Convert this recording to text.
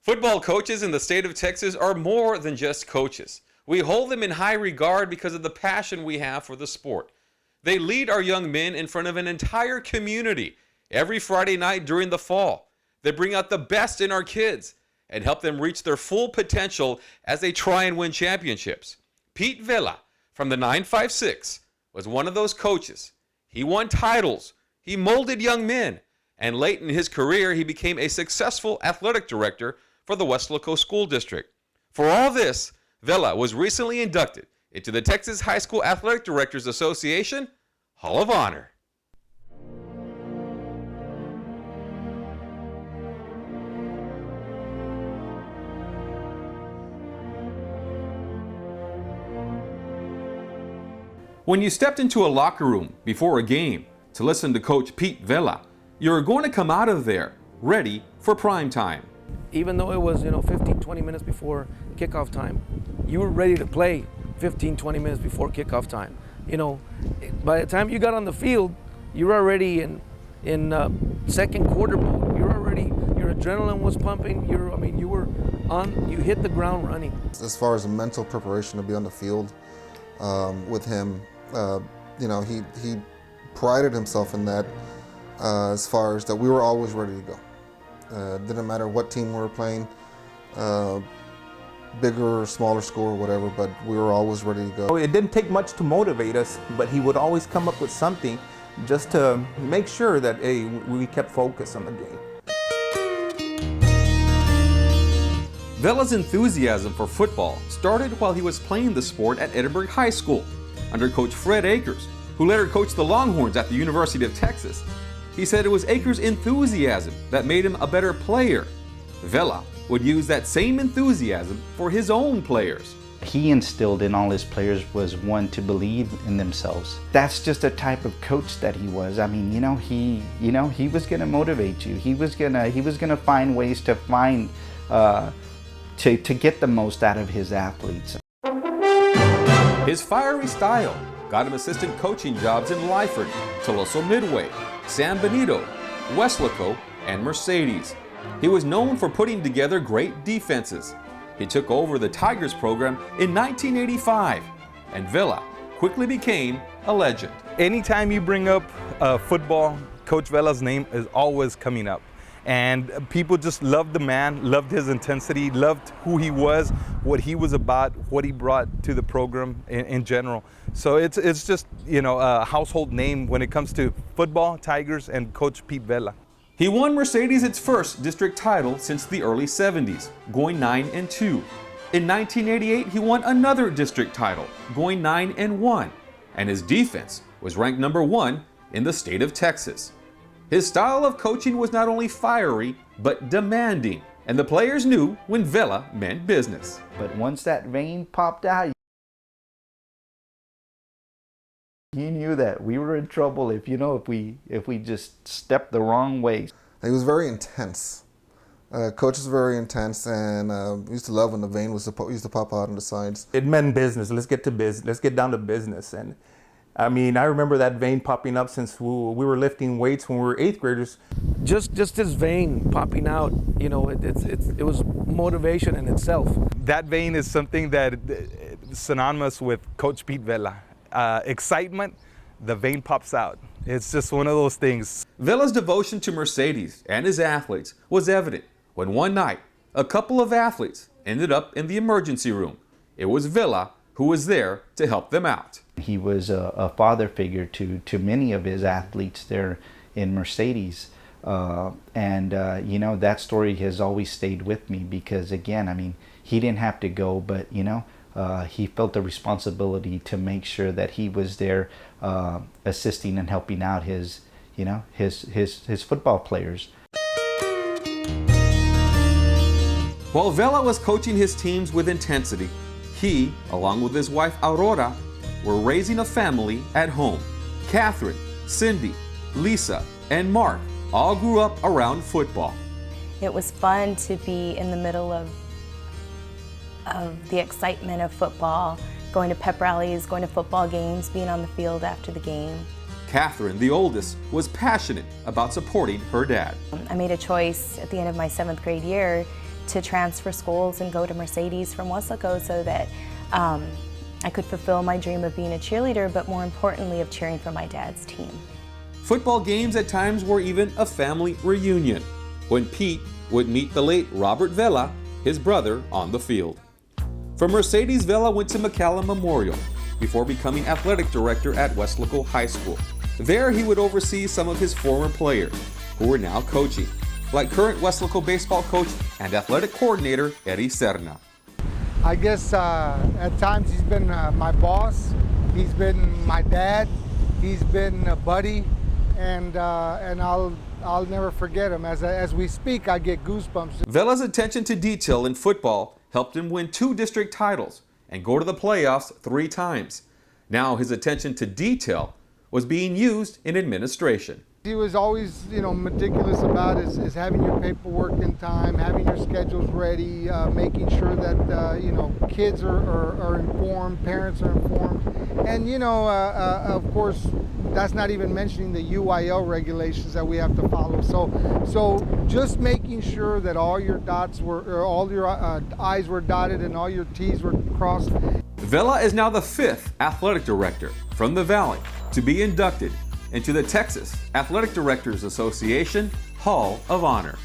Football coaches in the state of Texas are more than just coaches. We hold them in high regard because of the passion we have for the sport. They lead our young men in front of an entire community every Friday night during the fall. They bring out the best in our kids and help them reach their full potential as they try and win championships. Pete Vela from the 956 was one of those coaches. He won titles, he molded young men, and late in his career he became a successful athletic director for the Weslaco School District. For all this, Vela was recently inducted into the Texas High School Athletic Directors Association Hall of Honor. When you stepped into a locker room before a game to listen to Coach Pete Vela, you're going to come out of there ready for prime time. Even though it was, 15, 20 minutes before kickoff time, you were ready to play 15, 20 minutes before kickoff time. By the time you got on the field, you were already in second quarter mode. Your adrenaline was pumping. You hit the ground running. As far as the mental preparation to be on the field with him, he prided himself in that as far as that we were always ready to go. Didn't matter what team we were playing, bigger or smaller score or whatever, but we were always ready to go. It didn't take much to motivate us, but he would always come up with something just to make sure that we kept focused on the game. Vela's enthusiasm for football started while he was playing the sport at Edinburgh High School under Coach Fred Akers, who later coached the Longhorns at the University of Texas. He said it was Akers' enthusiasm that made him a better player. Vela would use that same enthusiasm for his own players. He instilled in all his players was one to believe in themselves. That's just a type of coach that he was. He was going to motivate you. He was going to find ways to to get the most out of his athletes. His fiery style got him assistant coaching jobs in Lyford, Toloso Midway, San Benito, Weslaco, and Mercedes. He was known for putting together great defenses. He took over the Tigers program in 1985, and Vela quickly became a legend. Anytime you bring up football, Coach Vela's name is always coming up. And people just loved the man, loved his intensity, loved who he was, what he was about, what he brought to the program in general. So it's just, a household name when it comes to football, Tigers, and Coach Pete Vela. He won Mercedes its first district title since the early 70s, going 9-2. In 1988, he won another district title, going 9-1, and his defense was ranked number 1 in the state of Texas. His style of coaching was not only fiery, but demanding, and the players knew when Vela meant business. But once that vein popped out, he knew that we were in trouble if we just stepped the wrong way. He was very intense. Coach was very intense, and we used to love when the vein used to pop out on the sides. It meant business. Let's get to business. Let's get down to business. And I remember that vein popping up since we were lifting weights when we were 8th graders. Just this vein popping out, it was motivation in itself. That vein is something that is synonymous with Coach Pete Vela. Excitement, the vein pops out. It's just one of those things. Vela's devotion to Mercedes and his athletes was evident when one night a couple of athletes ended up in the emergency room. It was Vela who was there to help them out. He was a father figure to many of his athletes there in Mercedes. That story has always stayed with me because, again, he didn't have to go, but, he felt the responsibility to make sure that he was there assisting and helping out his football players. While Vela was coaching his teams with intensity, he, along with his wife Aurora, were raising a family at home. Catherine, Cindy, Lisa, and Mark all grew up around football. It was fun to be in the middle of the excitement of football, going to pep rallies, going to football games, being on the field after the game. Catherine, the oldest, was passionate about supporting her dad. I made a choice at the end of my 7th grade year to transfer schools and go to Mercedes from Weslaco so that I could fulfill my dream of being a cheerleader, but more importantly of cheering for my dad's team. Football games at times were even a family reunion, when Pete would meet the late Robert Vela, his brother, on the field. From Mercedes, Vela went to McCallum Memorial before becoming athletic director at Weslaco High School. There he would oversee some of his former players, who were now coaching, like current Weslaco baseball coach and athletic coordinator Eddie Serna. I guess at times he's been my boss, he's been my dad, he's been a buddy, and I'll never forget him. As we speak, I get goosebumps. Vela's attention to detail in football helped him win 2 district titles and go to the playoffs 3 times. Now his attention to detail was being used in administration. He was always, meticulous about is having your paperwork in time, having your schedules ready, making sure that, kids are informed, parents are informed. And, of course, that's not even mentioning the UIL regulations that we have to follow. So just making sure that all your I's were dotted and all your T's were crossed. Vela is now the 5th athletic director from the Valley to be inducted into the Texas Athletic Directors Association Hall of Honor.